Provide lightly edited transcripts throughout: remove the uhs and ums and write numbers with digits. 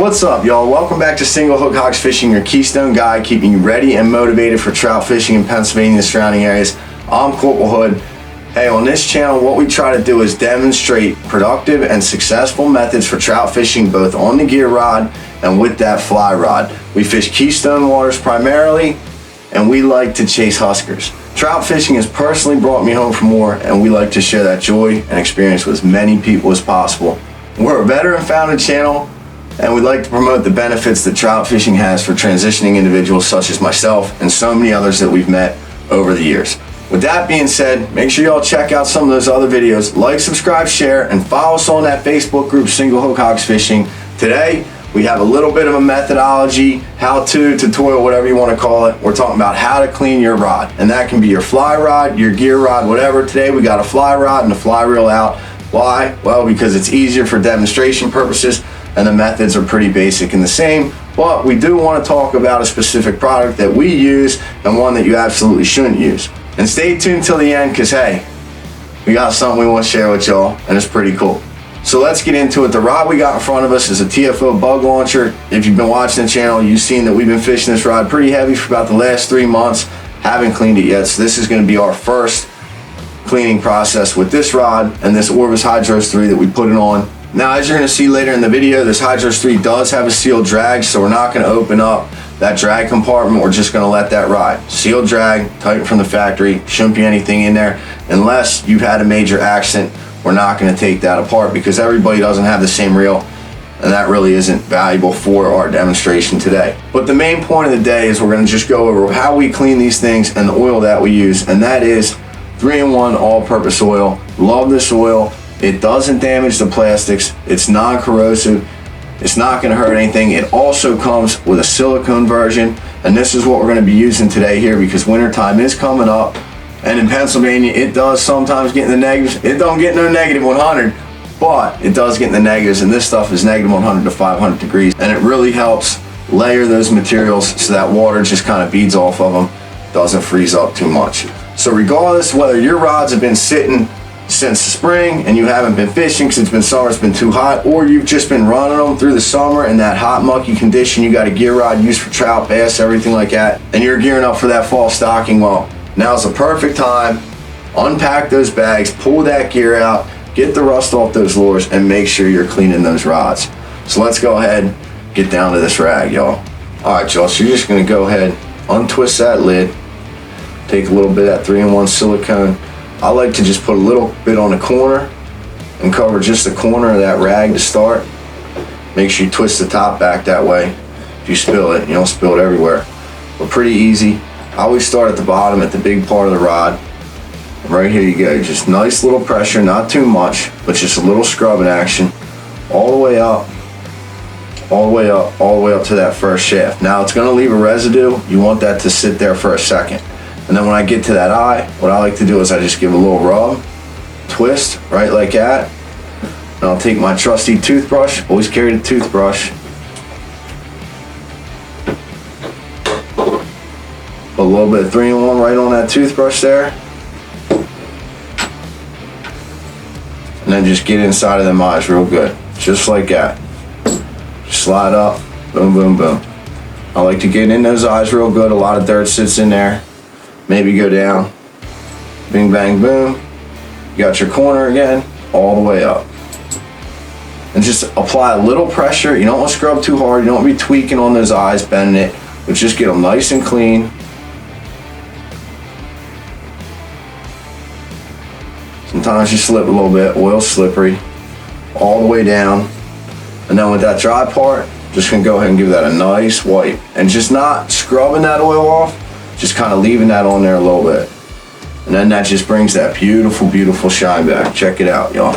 What's up, y'all? Welcome back to Single Hook Hogs Fishing, your keystone guide, keeping you ready and motivated for trout fishing in Pennsylvania and surrounding areas. I'm Corporal Hood. Hey, on this channel, what we try to do is demonstrate productive and successful methods for trout fishing, both on the gear rod and with that fly rod. We fish keystone waters primarily, and we like to chase huskers. Trout fishing has personally brought me home for more, and we like to share that joy and experience with as many people as possible. We're a veteran-founded channel, and we like to promote the benefits that trout fishing has for transitioning individuals such as myself and so many others that we've met over the years. With that being said, make sure y'all check out some of those other videos. Like, subscribe, share, and follow us on that Facebook group, Single Hook Hogs Fishing. Today, we have a little bit of a methodology, how-to, tutorial, whatever you want to call it. We're talking about how to clean your rod, and that can be your fly rod, your gear rod, whatever. Today, we got a fly rod and a fly reel out. Why? Well, because it's easier for demonstration purposes, and the methods are pretty basic and the same, but we do want to talk about a specific product that we use and one that you absolutely shouldn't use. And stay tuned till the end, because hey, we got something we want to share with y'all, and it's pretty cool. So let's get into it. The rod we got in front of us is a TFO bug launcher. If you've been watching the channel, you've seen that we've been fishing this rod pretty heavy for about the last 3 months. Haven't cleaned it yet, so this is going to be our first cleaning process with this rod and this Orvis Hydros 3 that we put it on. Now, as you're going to see later in the video, this Hydros 3 does have a sealed drag, so we're not going to open up that drag compartment. We're just going to let that ride. Sealed drag, tight from the factory, shouldn't be anything in there. Unless you've had a major accident, we're not going to take that apart because everybody doesn't have the same reel, and that really isn't valuable for our demonstration today. But the main point of the day is we're going to just go over how we clean these things and the oil that we use, and that is 3-in-1 all-purpose oil. Love this oil. It doesn't damage the plastics. It's non-corrosive. It's not going to hurt anything. It also comes with a silicone version, and this is what we're going to be using today here because wintertime is coming up, and in Pennsylvania it does sometimes get in the negatives. It don't get no negative 100, but it does get in the negatives, and this stuff is negative 100 to 500 degrees, and it really helps layer those materials so that water just kind of beads off of them, doesn't freeze up too much. So regardless whether your rods have been sitting since spring and you haven't been fishing because it's been summer, it's been too hot, or you've just been running them through the summer in that hot mucky condition, you got a gear rod used for trout, bass, everything like that, and you're gearing up for that fall stocking, well, now's the perfect time. Unpack those bags, pull that gear out, get the rust off those lures, and make sure you're cleaning those rods. So let's go ahead, get down to this rag, y'all. All right, y'all, so you're just gonna go ahead, untwist that lid, take a little bit of that 3-in-1 silicone. I like to just put a little bit on the corner and cover just the corner of that rag to start. Make sure you twist the top back that way. If you spill it, you don't spill it everywhere. But pretty easy. I always start at the bottom at the big part of the rod. And right here you go. Just nice little pressure, not too much, but just a little scrubbing action. All the way up, all the way up, all the way up to that first shaft. Now it's going to leave a residue. You want that to sit there for a second. And then when I get to that eye, what I like to do is I just give a little rub, twist, right like that. And I'll take my trusty toothbrush, always carry the toothbrush. Put a little bit of 3-in-1 right on that toothbrush there. And then just get inside of them eyes real good, just like that. Just slide up, boom, boom, boom. I like to get in those eyes real good. A lot of dirt sits in there. Maybe go down, bing, bang, boom. You got your corner again, all the way up. And just apply a little pressure. You don't want to scrub too hard. You don't want to be tweaking on those eyes, bending it, but just get them nice and clean. Sometimes you slip a little bit, oil's slippery, all the way down. And then with that dry part, just gonna go ahead and give that a nice wipe. And just not scrubbing that oil off, just kind of leaving that on there a little bit. And then that just brings that beautiful, beautiful shine back. Check it out, y'all.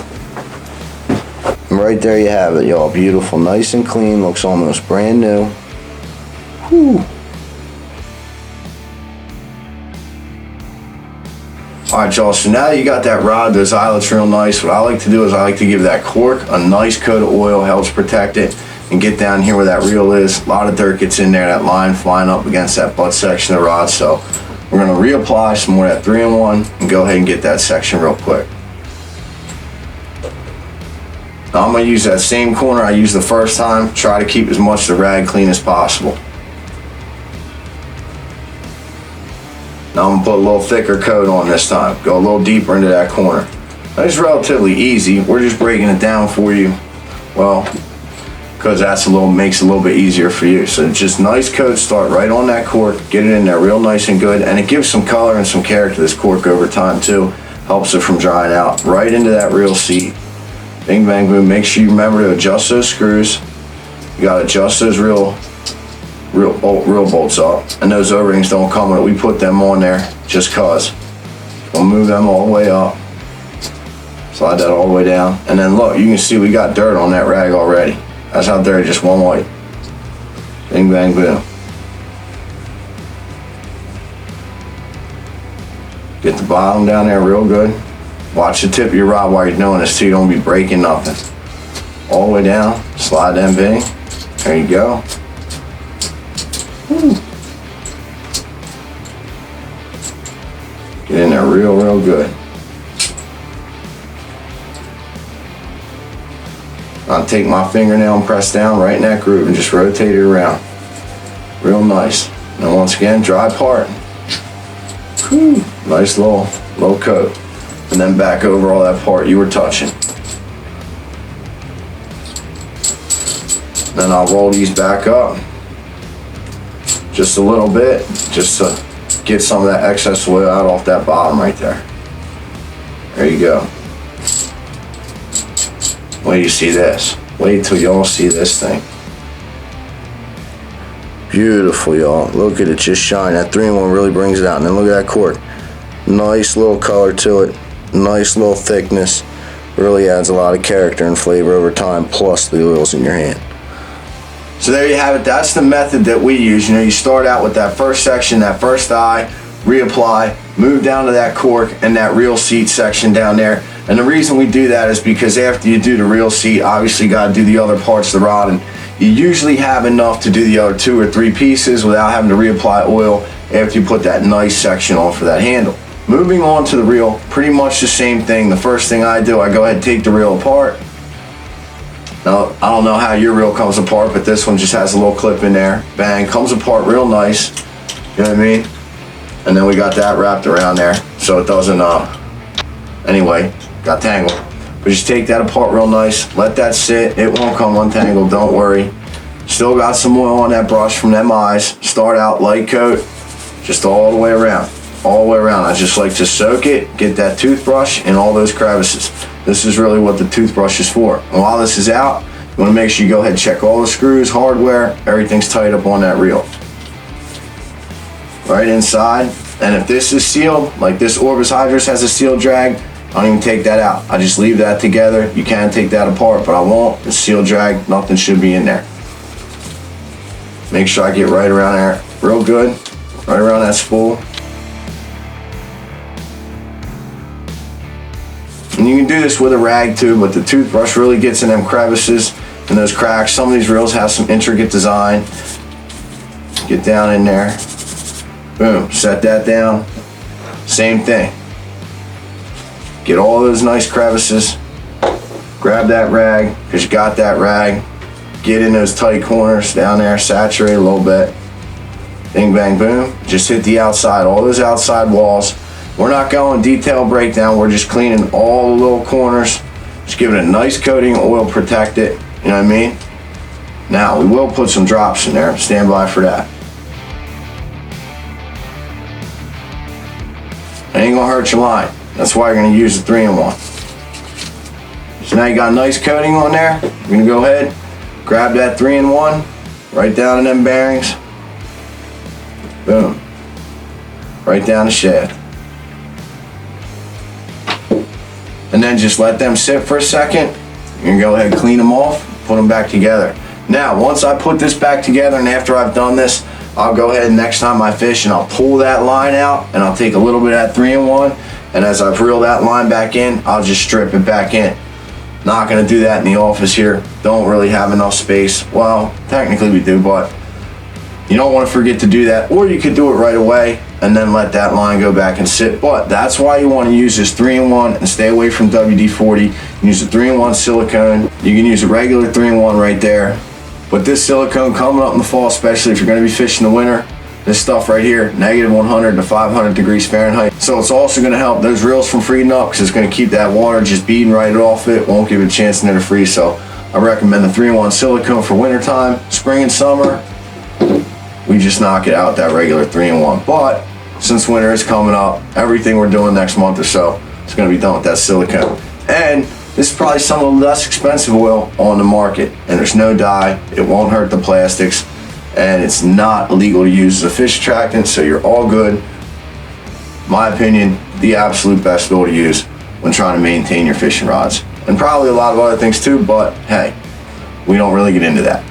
And right there you have it, y'all. Beautiful, nice and clean, looks almost brand new. Whew. All right, y'all, so now that you got that rod, those eyelets real nice, what I like to do is I like to give that cork a nice coat of oil, helps protect it, and get down here where that reel is. A lot of dirt gets in there, that line flying up against that butt section of the rod, so we're gonna reapply some more of that 3-in-1 and go ahead and get that section real quick. Now I'm going to use that same corner I used the first time. Try to keep as much of the rag clean as possible. Now I'm going to put a little thicker coat on this time. Go a little deeper into that corner. Now, it's relatively easy. We're just breaking it down for you. Well, because that's makes it a little bit easier for you. So just nice coat, start right on that cork, get it in there real nice and good, and it gives some color and some character to this cork over time too. Helps it from drying out. Right into that reel seat. Bing, bang, boom. Make sure you remember to adjust those screws. You gotta adjust those real bolts up, and those O-rings don't come with it. We put them on there just cause. We'll move them all the way up. Slide that all the way down, and then look, you can see we got dirt on that rag already. That's how dirty, just one wipe. Bing, bang, boom. Get the bottom down there real good. Watch the tip of your rod while you're doing this too. You don't be breaking nothing. All the way down, slide them bing. There you go. Woo. Get in there real good. I'll take my fingernail and press down right in that groove and just rotate it around. Real nice. And once again, dry part. Whew. Nice little coat. And then back over all that part you were touching. Then I'll roll these back up just a little bit, just to get some of that excess oil out off that bottom right there. There you go. Wait till you see this. Wait till y'all see this thing. Beautiful, y'all. Look at it just shine. That 3-in-1 really brings it out. And then look at that cork. Nice little color to it. Nice little thickness. Really adds a lot of character and flavor over time, plus the oils in your hand. So there you have it. That's the method that we use. You know, you start out with that first section, that first eye, reapply, move down to that cork and that reel seat section down there. And the reason we do that is because after you do the reel seat, obviously you got to do the other parts of the rod, and you usually have enough to do the other 2 or 3 pieces without having to reapply oil after you put that nice section on for that handle. Moving on to the reel, pretty much the same thing. The first thing I do, I go ahead and take the reel apart. Now, I don't know how your reel comes apart, but this one just has a little clip in there. Bang, comes apart real nice. You know what I mean? And then we got that wrapped around there so it doesn't, anyway, got tangled. But just take that apart real nice, let that sit. It won't come untangled, don't worry. Still got some oil on that brush from them eyes. Start out light coat, just all the way around. All the way around. I just like to soak it, get that toothbrush in all those crevices. This is really what the toothbrush is for. And while this is out, you want to make sure you go ahead and check all the screws, hardware, everything's tight up on that reel. Right inside. And if this is sealed, like this Orbis Hydrus has a sealed drag, I don't even take that out. I just leave that together. You can take that apart, but I won't. It's sealed drag, nothing should be in there. Make sure I get right around there real good, right around that spool. And you can do this with a rag too, but the toothbrush really gets in them crevices and those cracks. Some of these reels have some intricate design. Get down in there. Boom, set that down. Same thing. Get all those nice crevices. Grab that rag, because you got that rag. Get in those tight corners down there, saturate a little bit. Bing, bang, boom. Just hit the outside, all those outside walls. We're not going detail breakdown, we're just cleaning all the little corners. Just give it a nice coating, oil protect it, you know what I mean? Now, we will put some drops in there, stand by for that. It ain't gonna hurt your line. That's why you're gonna use the 3-in-1. So now you got a nice coating on there. You're gonna go ahead, grab that 3-in-1, right down in them bearings. Boom. Right down the shaft. And then just let them sit for a second. You can go ahead and clean them off, put them back together. Now, once I put this back together and after I've done this, I'll go ahead and next time I fish and I'll pull that line out and I'll take a little bit of that 3-in-1, and as I've reeled that line back in, I'll just strip it back in. Not gonna do that in the office here. Don't really have enough space. Well, technically we do, but you don't wanna forget to do that, or you could do it right away. and then let that line go back and sit. But that's why you want to use this 3-in-1 and stay away from WD-40. Use the 3-in-1 silicone. You can use a regular 3-in-1 right there. But this silicone coming up in the fall, especially if you're going to be fishing the winter, this stuff right here, -100 to 500 degrees Fahrenheit. So it's also going to help those reels from freezing up, because it's going to keep that water just beading right off it. Won't give it a chance in there to freeze. So I recommend the 3-in-1 silicone for winter time. Spring and summer, we just knock it out, that regular 3-in-1. But since winter is coming up, everything we're doing next month or so is going to be done with that silicone. And this is probably some of the less expensive oil on the market, and there's no dye. It won't hurt the plastics, and it's not illegal to use as a fish attractant, so you're all good. My opinion, the absolute best oil to use when trying to maintain your fishing rods, and probably a lot of other things too, but hey, we don't really get into that.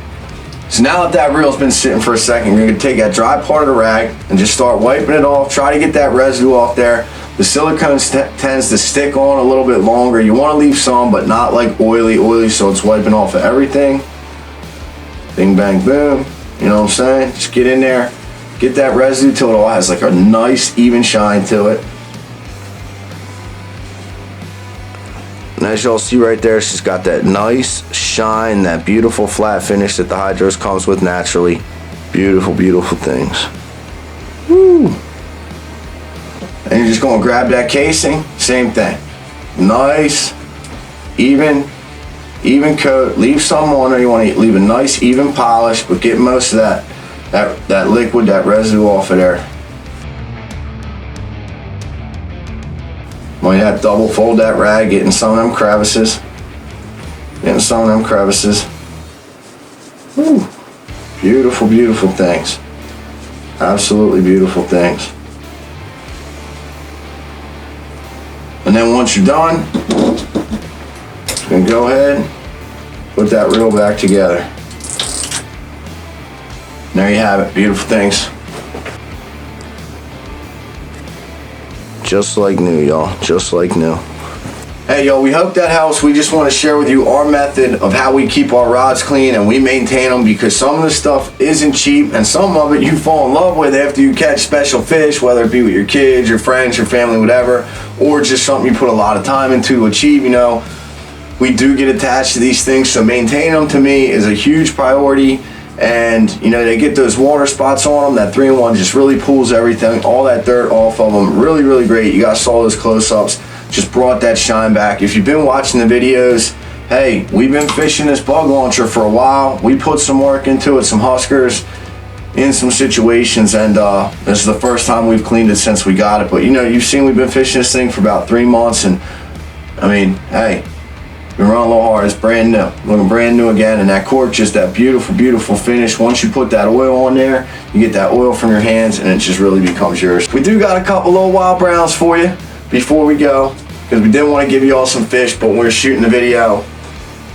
So now that that reel's been sitting for a second, you're gonna take that dry part of the rag and just start wiping it off. Try to get that residue off there. The silicone tends to stick on a little bit longer. You wanna leave some, but not like oily, so it's wiping off of everything. Bing, bang, boom. You know what I'm saying? Just get in there, get that residue till it all has like a nice even shine to it. And as y'all see right there, she's got that nice shine, that beautiful flat finish that the Hydros comes with naturally. Beautiful, beautiful things. Woo! And you're just gonna grab that casing, same thing. Nice, even coat. Leave some on there. You wanna leave a nice, even polish, but get most of that liquid, that residue off of there. Might have to double fold that rag, getting some of them crevices. Woo. Beautiful, beautiful things. Absolutely beautiful things. And then once you're done, you can go ahead, put that reel back together. And there you have it, beautiful things. Just like new, y'all, just like new. Hey, y'all, we hope that helps. We just want to share with you our method of how we keep our rods clean and we maintain them, because some of the stuff isn't cheap, and some of it you fall in love with after you catch special fish, whether it be with your kids, your friends, your family, whatever, or just something you put a lot of time into to achieve. You know, we do get attached to these things, so maintaining them to me is a huge priority. And you know, they get those water spots on them. That 3-in-1 just really pulls everything, all that dirt off of them. Really, really great. You guys saw those close-ups, just brought that shine back. If you've been watching the videos, hey, we've been fishing this bug launcher for a while. We put some work into it, some huskers in some situations, and this is the first time we've cleaned it since we got it. But you know, you've seen we've been fishing this thing for about 3 months, and I mean, hey, been running a little hard. It's brand new, looking brand new again. And that cork, just that beautiful, beautiful finish. Once you put that oil on there, you get that oil from your hands, and it just really becomes yours. We do got a couple little wild browns for you before we go, because we didn't want to give you all some fish, but when we were shooting the video,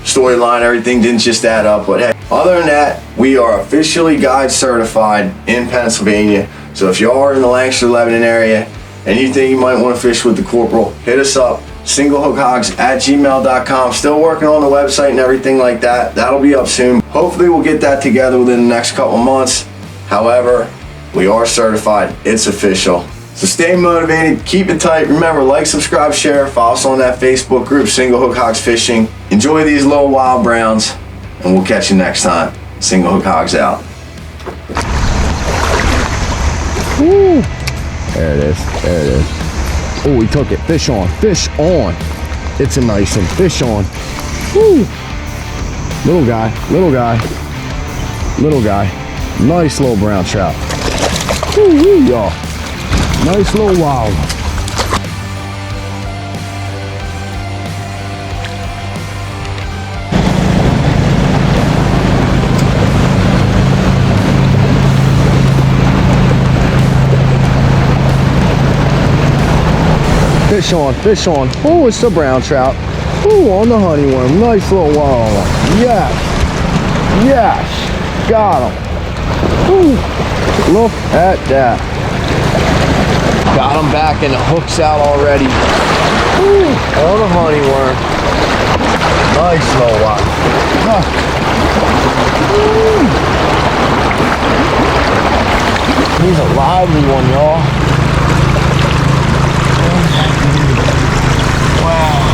storyline, everything didn't just add up. But hey, other than that, we are officially guide certified in Pennsylvania. So if you are in the Lancaster, Lebanon area and you think you might want to fish with the Corporal, hit us up. singlehookhoggs@gmail.com. Still working on the website and everything like that. That'll be up soon. Hopefully we'll get that together within the next couple months. However, we are certified. It's official. So stay motivated, keep it tight. Remember, like, subscribe, share. Follow us on that Facebook group, Single Hook Hogs Fishing. Enjoy these little wild browns, and we'll catch you next time. Single Hook Hogs out. Woo. There it is. There it is. Oh, he took it. Fish on. Fish on. It's a nice one. Fish on. Woo. Little guy. Little guy. Little guy. Nice little brown trout. Woo, y'all. Nice little wild. Fish on, fish on. Oh, it's a brown trout. Oh, on the honeyworm. Nice little walleye. Yes. Yes. Got him. Ooh. Look at that. Got him back and the hook's out already. Ooh. On the honeyworm. Nice little one. Huh. He's a lively one, y'all. Wow.